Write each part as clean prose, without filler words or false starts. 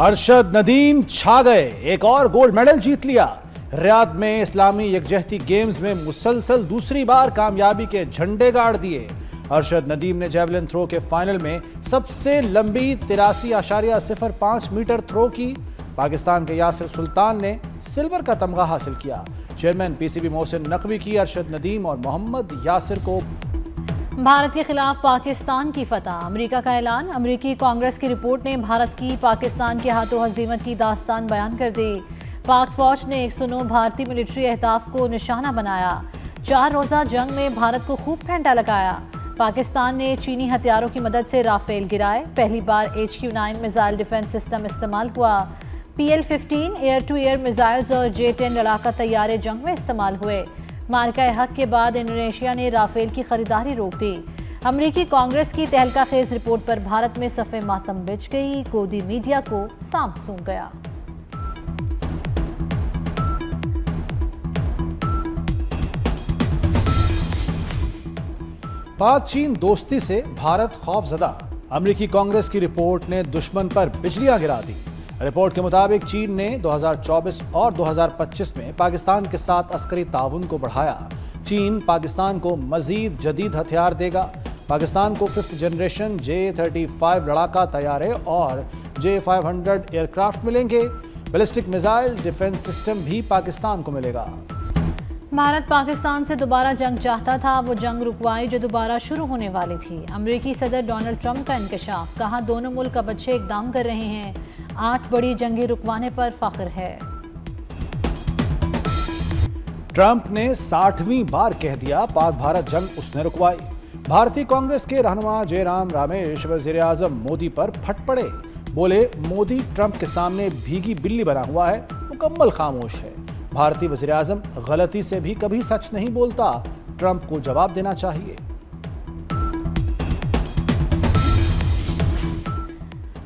अरशद नदीम छा गए, एक और गोल्ड मेडल जीत लिया। रियाद में इस्लामी यकजहती गेम्स में मुसलसल दूसरी बार कामयाबी के झंडे गाड़ दिए। अरशद नदीम ने जेवलिन थ्रो के फाइनल में सबसे लंबी 83.05 मीटर थ्रो की। पाकिस्तान के यासिर सुल्तान ने सिल्वर का तमगा हासिल किया। चेयरमैन पीसीबी मोहसिन नकवी की अरशद नदीम और मोहम्मद यासिर को भारत के खिलाफ पाकिस्तान की फतह, अमेरिका का ऐलान। अमेरिकी कांग्रेस की रिपोर्ट ने भारत की पाकिस्तान के हाथों हजीमत की दास्तान बयान कर दी। पाक फौज ने 109 भारतीय मिलिट्री अहदाफ को निशाना बनाया। 4 रोज़ा जंग में भारत को खूब फेंटा लगाया। पाकिस्तान ने चीनी हथियारों की मदद से राफेल गिराए। पहली बार HQ-9 मिसाइल डिफेंस सिस्टम इस्तेमाल हुआ। PL-15 air to air missiles और J-10 लड़ाका तैयारे जंग में इस्तेमाल हुए। मार्का हक के बाद इंडोनेशिया ने राफेल की खरीदारी रोक दी। अमेरिकी कांग्रेस की तहलका खेज रिपोर्ट पर भारत में सफ़े मातम बिछ गई। गोदी मीडिया को सांप सूंघ गया। पाक चीन दोस्ती से भारत खौफजदा, अमेरिकी कांग्रेस की रिपोर्ट ने दुश्मन पर बिजलियां गिरा दी। रिपोर्ट के मुताबिक चीन ने 2024 और 2025 में पाकिस्तान के साथ अस्करी ताउन को बढ़ाया। चीन पाकिस्तान को मजीद जदीद हथियार देगा। पाकिस्तान को 5th जनरेशन J-35 लड़ाका तैयारे और J-500 एयरक्राफ्ट मिलेंगे। बैलिस्टिक मिसाइल डिफेंस सिस्टम भी पाकिस्तान को मिलेगा। भारत पाकिस्तान से दोबारा जंग चाहता था, वो जंग रुकवाई जो दोबारा शुरू होने वाली थी। अमेरिकी सदर डोनाल्ड ट्रंप का इंकशाफ, कहा दोनों मुल्क अब अच्छे इकदाम कर रहे हैं। 8 बड़ी जंगी रुकवाने पर फख्र है। ट्रंप ने 60वीं बार कह दिया पाक भारत जंग उसने रुकवाई। भारतीय कांग्रेस के रहनुमा जयराम रामेश वजीर आजम मोदी पर फट पड़े। बोले मोदी ट्रंप के सामने भीगी बिल्ली बना हुआ है, मुकम्मल खामोश है। भारतीय वजीर आजम गलती से भी कभी सच नहीं बोलता, ट्रंप को जवाब देना चाहिए।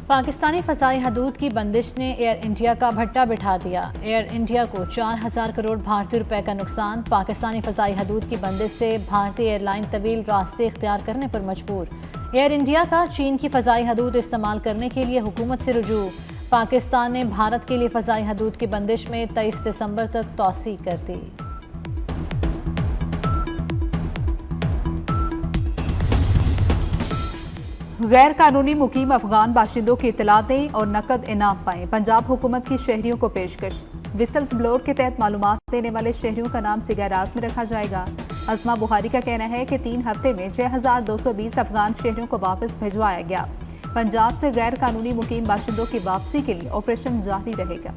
पाकिस्तानी फ़ज़ाई हदूद की बंदिश ने एयर इंडिया का भट्टा बिठा दिया। एयर इंडिया को 4000 करोड़ भारतीय रुपए का नुकसान। पाकिस्तानी फ़ज़ाई हदूद की बंदिश से भारतीय एयरलाइन तवील रास्ते इख्तियार करने पर मजबूर। एयर इंडिया का चीन की फ़ज़ाई हदूद इस्तेमाल करने के लिए हुकूमत से रुजू। पाकिस्तान ने भारत के लिए फ़ज़ाई हदूद की बंदिश में 23 दिसंबर तक तौसी कर दी। गैर कानूनी मुकीम अफगान बाशिंदों की इतला दें और नकद इनाम पाएं। पंजाब हुकूमत की शहरियों को पेशकश। विसल्स ब्लोर के तहत मालूमात देने वाले शहरियों का नाम सिगाराज में रखा जाएगा। अज़मा बुखारी का कहना है कि 3 हफ्ते में 6220 अफगान शहरियों को वापस भिजवाया गया। पंजाब से गैर कानूनी मुकीम बाशिंदों की वापसी के लिए ऑपरेशन जारी रहेगा।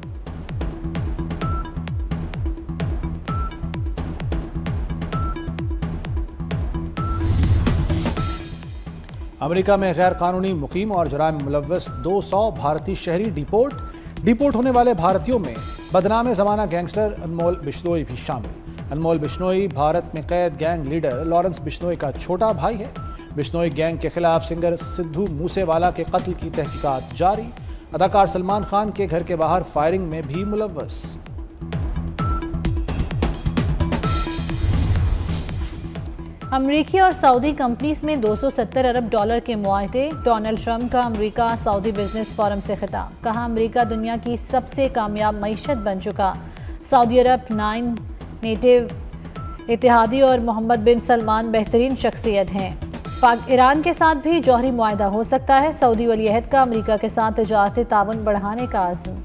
अमेरिका में गैर कानूनी मुकीम और जराइम में मुलव्वस 200 भारतीय शहरी डिपोर्ट होने वाले भारतीयों में बदनाम ज़माना गैंगस्टर अनमोल बिश्नोई भी शामिल। अनमोल बिश्नोई भारत में कैद गैंग लीडर लॉरेंस बिश्नोई का छोटा भाई है। बिश्नोई गैंग के खिलाफ सिंगर सिद्धू मूसेवाला के कत्ल की तहकीकात जारी। अदाकार सलमान खान के घर के बाहर फायरिंग में भी मुलव्वस। अमरीकी और सऊदी कंपनीज में 270 अरब डॉलर के मुआहदे। डोनाल्ड ट्रंप का अमरीका सऊदी बिजनेस फोरम से खिताब, कहा अमरीका दुनिया की सबसे कामयाब मईशत बन चुका। सऊदी अरब 9 नेटिव इत्तेहादी और मोहम्मद बिन सलमान बेहतरीन शख्सियत हैं। पाक ईरान के साथ भी जौहरी मुआहदा हो सकता है। सऊदी वली अहद का अमरीका के साथ तिजारती ताउन बढ़ाने का आज़म।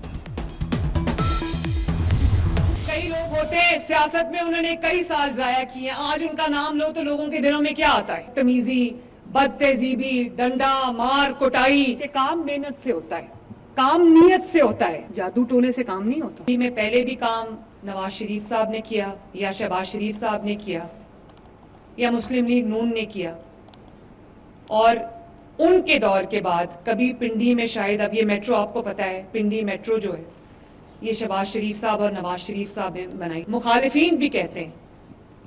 कई लोग होते हैं सियासत में, उन्होंने कई साल जाया किए, आज उनका नाम लो तो लोगों के दिलों में क्या आता है? तमीजी, बदतहजीबी, डंडा मार कुटाई। ये काम मेहनत से होता है, काम नीयत से होता है, जादू टोने से काम नहीं होता। में पहले भी काम नवाज शरीफ साहब ने किया या शहबाज शरीफ साहब ने किया या मुस्लिम लीग नून ने किया, और उनके दौर के बाद कभी पिंडी में, शायद अब ये मेट्रो आपको पता है, पिंडी मेट्रो जो है ये शहबाज शरीफ साहब और नवाज शरीफ साहब ने बनाई। मुखालिफीन भी कहते हैं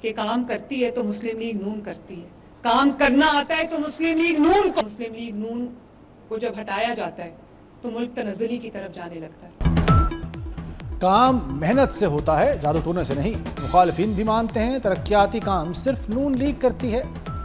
कि काम करती है तो मुस्लिम लीग नून करती है, काम करना आता है तो मुस्लिम लीग नून को जब हटाया जाता है तो मुल्क तनज़्ज़ुली की तरफ जाने लगता है। काम मेहनत से होता है, जादू टोने से नहीं। मुखालिफिन भी मानते हैं तरक्याती काम सिर्फ नून लीग करती है।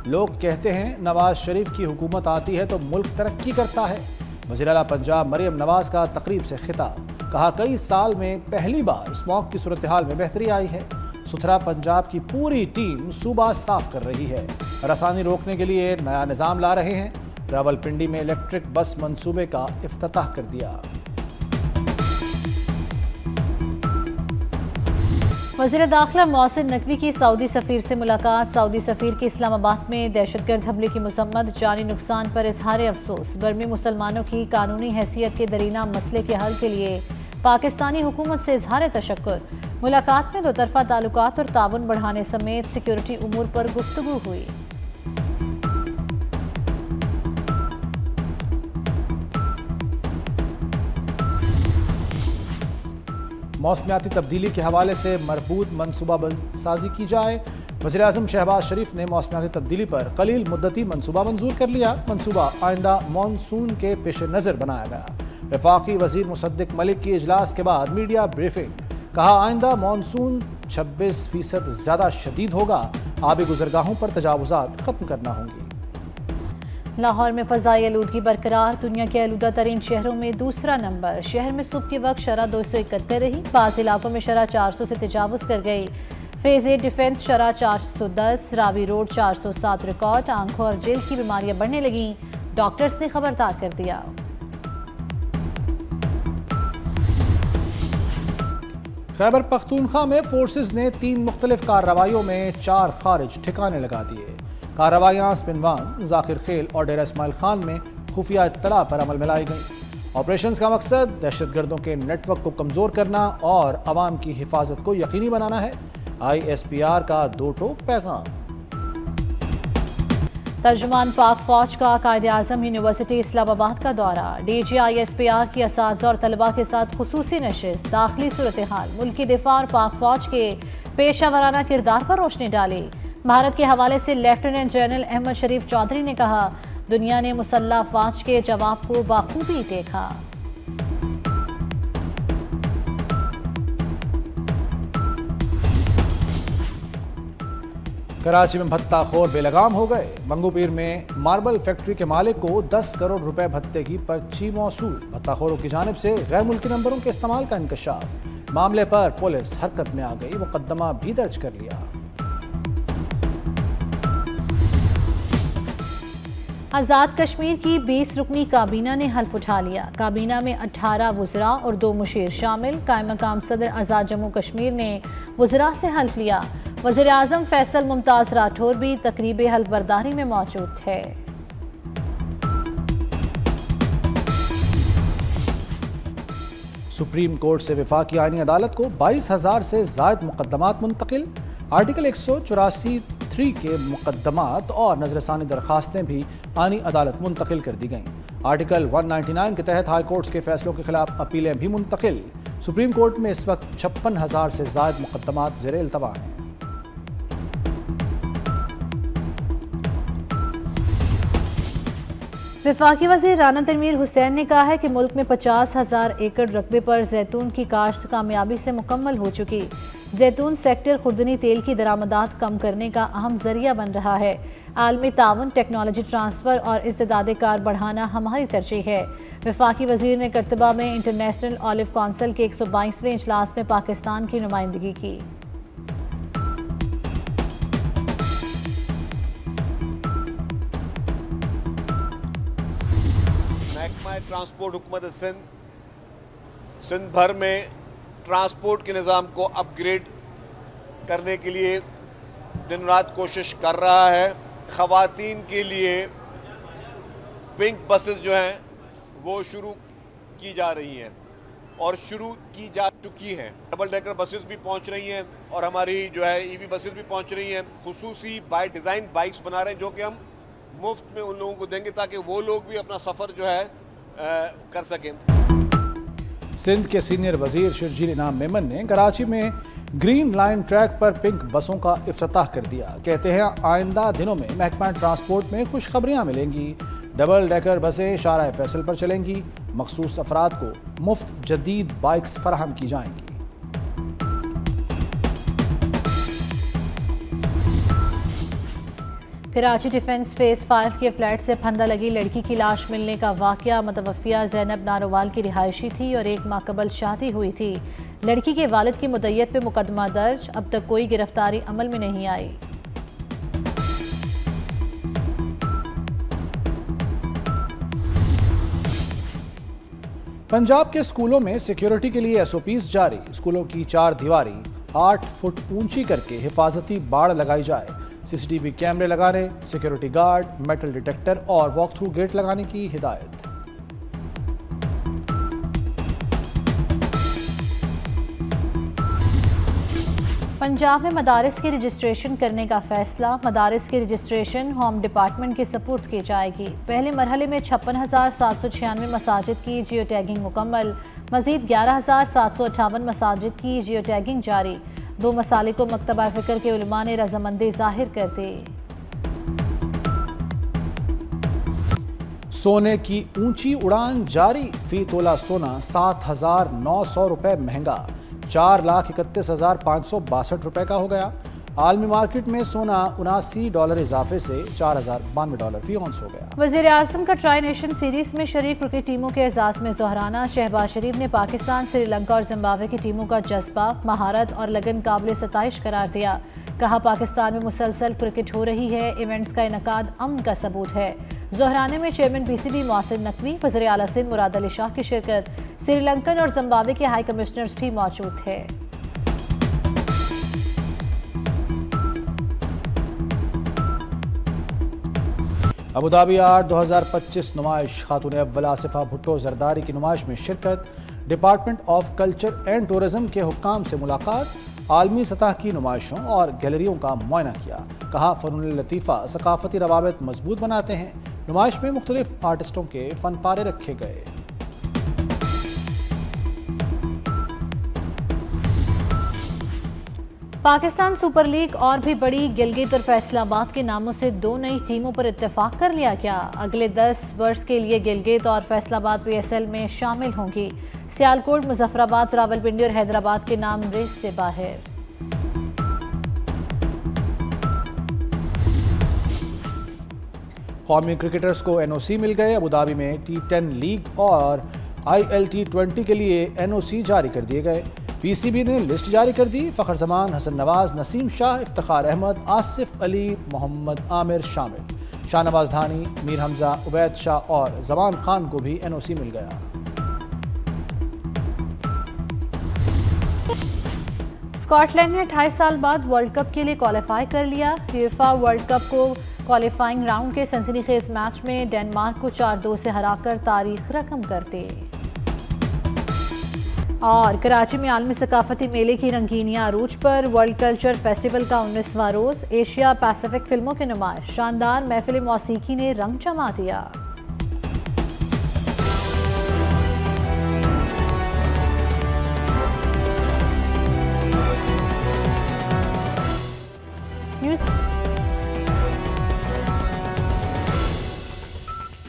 लोग कहते हैं नवाज शरीफ की हुकूमत आती है तो मुल्क तरक्की करता है। वज़ीर आला पंजाब मरियम नवाज का तकरीब से खिताब, कहा कई साल में पहली बार स्मॉग की सूरत हाल में बेहतरी आई है। सुथरा पंजाब की पूरी टीम सूबा साफ कर रही है। रसानी रोकने के लिए नया निज़ाम ला रहे हैं। रावलपिंडी में इलेक्ट्रिक बस मंसूबे का इफ्तिताह कर दिया। वज़ीर दाखिला मोहसिन नकवी की सऊदी सफ़ीर से मुलाकात। सऊदी सफ़ीर की इस्लामाबाद में दहशतगर्द हमले की मज़म्मत, जानी नुकसान पर इजहार अफसोस। बर्मी मुसलमानों की कानूनी हैसियत के दरीना मसले के हल के लिए पाकिस्तानी हुकूमत से इजहार तशक्कुर। मुलाकात में दो तरफा ताल्लुकात और ताउन बढ़ाने समेत सिक्योरिटी उमूर पर गुफ्तगू हुई। मौसमियाती तब्दीली के हवाले से मरबूत मनसूबा साजी की जाए। वज़ीर-ए-आज़म शहबाज शरीफ ने मौसमियाती तब्दीली पर कलील मुद्दती मनसूबा मंजूर कर लिया। मंसूबा आइंदा मानसून के पेश नज़र बनाया गया। वफाकी वज़ीर मुसद्दिक मलिक की इजलास के बाद मीडिया ब्रीफिंग, कहा आइंदा मानसून 26% ज़्यादा शदीद होगा। आबी गुज़रगाहों पर तजावुज़ात ख़त्म करना होंगी। लाहौर में फ़ज़ाई आलूदगी बरकरार, दुनिया के आलूदा तरीन शहरों में दूसरा नंबर। शहर में सुबह के वक्त शरह 271 रही, बाज़ इलाकों में शरह 400 से तजावुज़ कर गई। फेज़ ए डिफेंस शरह 410, रावी रोड 407 रिकॉर्ड। आंखों और जेल की बीमारियां बढ़ने लगी, डॉक्टर्स ने खबरदार कर दिया। खैबर पख्तूनख्वा में फोर्सेस ने 3 मुख्तलिफ कार्रवाइयों में 4 खारिज ठिकाने लगा दिए। कार्रवाइयाँ स्पिनवान, जाकिर खेल और डेरा इस्माइल खान में खुफिया इत्तला पर अमल में लाई गई। ऑपरेशंस का मकसद दहशतगर्दों के नेटवर्क को कमज़ोर करना और अवाम की हिफाजत को यकीनी बनाना है। ISPR का 2 टोक पैगाम। तर्जुमान पाक फौज का कायदे आज़म यूनिवर्सिटी इस्लामाबाद का दौरा। DG ISPR की असातिज़ा और तलबा के साथ खुसूसी नशिस्त। दाखिली सूरत हाल, मुल्की दिफा और पाक फौज के पेशा वराना किरदार पर रोशनी डाली। भारत के हवाले से लेफ्टिनेंट जनरल अहमद शरीफ चौधरी ने कहा, दुनिया ने मुसल्लह अफवाज के जवाब को बाखूबी देखा। कराची में भत्ताखोर बेलगाम हो गए। मंगूपीर में मार्बल फैक्ट्री के मालिक को 10 करोड़ रुपए भत्ते की पर्ची मौसूल। भत्ताखोरों की जानिब से गैर मुल्की नंबरों के इस्तेमाल का इंकशाफ। मामले पर पुलिस हरकत में आ गई, मुकदमा भी दर्ज कर लिया। आज़ाद कश्मीर की 20 रुकनी काबीना ने हल्फ उठा लिया। काबीना में 18 वज़रा और 2 मुशीर शामिल। कायम मकाम सदर आज़ाद जम्मू कश्मीर ने वज़रा से हल्फ लिया। वज़ीर आज़म फैसल मुमताज़ राठौर भी तकरीब हल्फ बर्दारी में मौजूद थे। सुप्रीम कोर्ट से वफाकी आईनी अदालत को 22,000 से ज़ायद मुकदमात मुंतकिल। आर्टिकल 184(3) के मुकदमात और नजरसानी दरखास्तें भी आईनी अदालत मुंतकिल कर दी गईं। आर्टिकल 199 के तहत हाई कोर्ट्स के फैसलों के खिलाफ अपीलें भी मुंतकिल। सुप्रीम कोर्ट में इस वक्त 56,000 से ज़ायद मुकदमात ज़ेर इल्तवा हैं। वफाकी वज़ीर राना तनवीर हुसैन ने कहा है कि मुल्क में 50,000 एकड़ रकबे पर जैतून की काश्त कामयाबी से मुकम्मल हो चुकी। जैतून सेक्टर खुर्दनी तेल की दरामदात कम करने का अहम जरिया बन रहा है। आलमी ताउन, टेक्नोलॉजी ट्रांसफ़र और इस्तेदाद कार बढ़ाना हमारी तरजीह है। वफाकी वज़ीर ने करतबा में इंटरनेशनल ऑलिव कौंसिल के 122वें इजलास में पाकिस्तान की नुमाइंदगी की। ट्रांसपोर्ट हुकूमत सिंध भर में ट्रांसपोर्ट के निज़ाम को अपग्रेड करने के लिए दिन रात कोशिश कर रहा है। ख़वातीन के लिए पिंक बसेस जो हैं वो शुरू की जा रही हैं और शुरू की जा चुकी हैं। डबल डेकर बसेस भी पहुंच रही हैं और हमारी जो है EV बसेस भी पहुंच रही हैं। खुसूसी बाय डिज़ाइन बाइक्स बना रहे हैं जो कि हम मुफ्त में उन लोगों को देंगे ताकि वो लोग भी अपना सफ़र जो है कर सकें। सिंध के सीनियर वजीर शर्जील इनाम मेमन ने कराची में ग्रीन लाइन ट्रैक पर पिंक बसों का इफ्तिताह कर दिया। कहते हैं आइंदा दिनों में महकमा ट्रांसपोर्ट में खुशखबरियां मिलेंगी। डबल डेकर बसें शाहराह फैसल पर चलेंगी। मखसूस अफराद को मुफ्त जदीद बाइक्स फराहम की जाएंगी। कराची डिफेंस फेज 5 के फ्लैट से फंदा लगी लड़की की लाश मिलने का वाकया मुतवफ़िया ज़ैनब नारोवाल की रिहायशी थी और 1 माह कबल शादी हुई थी। लड़की के वालिद की मुद्दत पे मुकदमा दर्ज, अब तक कोई गिरफ्तारी अमल में नहीं आई। पंजाब के स्कूलों में सिक्योरिटी के लिए एसओपीज जारी। स्कूलों की 4 दीवारी 8 फुट ऊंची करके हिफाजती बाड़ लगाई जाए। सीसीटीवी कैमरे लगाने, सिक्योरिटी गार्ड, मेटल डिटेक्टर और वॉक थ्रू गेट लगाने की हिदायत। पंजाब में मदारिस की रजिस्ट्रेशन करने का फैसला। मदारिस की रजिस्ट्रेशन होम डिपार्टमेंट के सपुर्द की जाएगी। पहले मरहले में 56,796 मसाजिद की जियो टैगिंग मुकम्मल, मजीद 11,758 मसाजिद की जियो टैगिंग जारी। 2 मसाले को मकतबा फ़िक्र के उलमा ने रजामंदी जाहिर कर दी। सोने की ऊंची उड़ान जारी। फी तोला सोना 7,900 रुपए महंगा, 4,31,562 रुपए का हो गया। आलमी मार्केट में सोना $79 इजाफे से $4,092 फी औंस हो गया। वज़ीर आज़म का ट्राई नेशन सीरीज में शरीक क्रिकेट टीमों के एजाज में जोहराना। शहबाज शरीफ ने पाकिस्तान, श्रीलंका और जिम्बाब्वे की टीमों का जज्बा, महारत और लगन काबिल सताइश करार दिया। कहा, पाकिस्तान में मुसलसल क्रिकेट हो रही है, इवेंट्स का इनकाद अमन का सबूत है। जोहराने में चेयरमैन पीसीबी मोहसिन नकवी, वज़ीर आला सिंध मुराद अली शाह की शिरकत। श्रीलंकन और जिम्बाब्वे के हाई कमिश्नर्स भी मौजूद थे। अबुधाबी आर्ट 2025 नुमाइश। खातून अव्वल आसिफा भुट्टो जरदारी की नुमाइश में शिरकत। Department of culture and tourism के हुक्काम से मुलाकात। आलमी सतह की नुमाइशों और गैलरियों का मुआयना किया। कहा, फ़नून लतीफ़ा सकाफती रवाबित मजबूत बनाते हैं। नुमाइश में मुख्तलिफ आर्टिस्टों के फन पारे रखे गए। पाकिस्तान सुपर लीग और भी बड़ी। गिलगित और फैसलाबाद के नामों से 2 नई टीमों पर इत्तेफाक कर लिया गया। अगले 10 वर्ष के लिए गिलगित और फैसलाबाद पीएसएल में शामिल होंगी। सियालकोट, मुजफ्फराबाद, रावलपिंडी और हैदराबाद के नाम रेस से बाहर। कौमी क्रिकेटर्स को एनओसी मिल गए। अबुधाबी में T10 लीग और ILT20 के लिए एनओसी जारी कर दिए गए। पीसीबी ने लिस्ट जारी कर दी। फ़खर जमान, हसन नवाज, नसीम शाह, इफ्तिखार अहमद, आसिफ अली, मोहम्मद आमिर शामिल। शाहनवाज धानी, मीर हमजा, उबैद शाह और जमान खान को भी एनओसी मिल गया। स्कॉटलैंड ने 28 साल बाद वर्ल्ड कप के लिए क्वालिफाई कर लिया। यूएफा वर्ल्ड कप को क्वालिफाइंग राउंड के सनसनीखेज मैच में डेनमार्क को 4-2 से हराकर तारीख रकम कर दी। और कराची में आलमी सकाफती मेले की रंगीनियां अरूज पर। वर्ल्ड कल्चर फेस्टिवल का 19वां रोज। एशिया पैसिफिक फिल्मों की नुमाइश। शानदार महफिल मौसीकी ने रंग जमा दिया।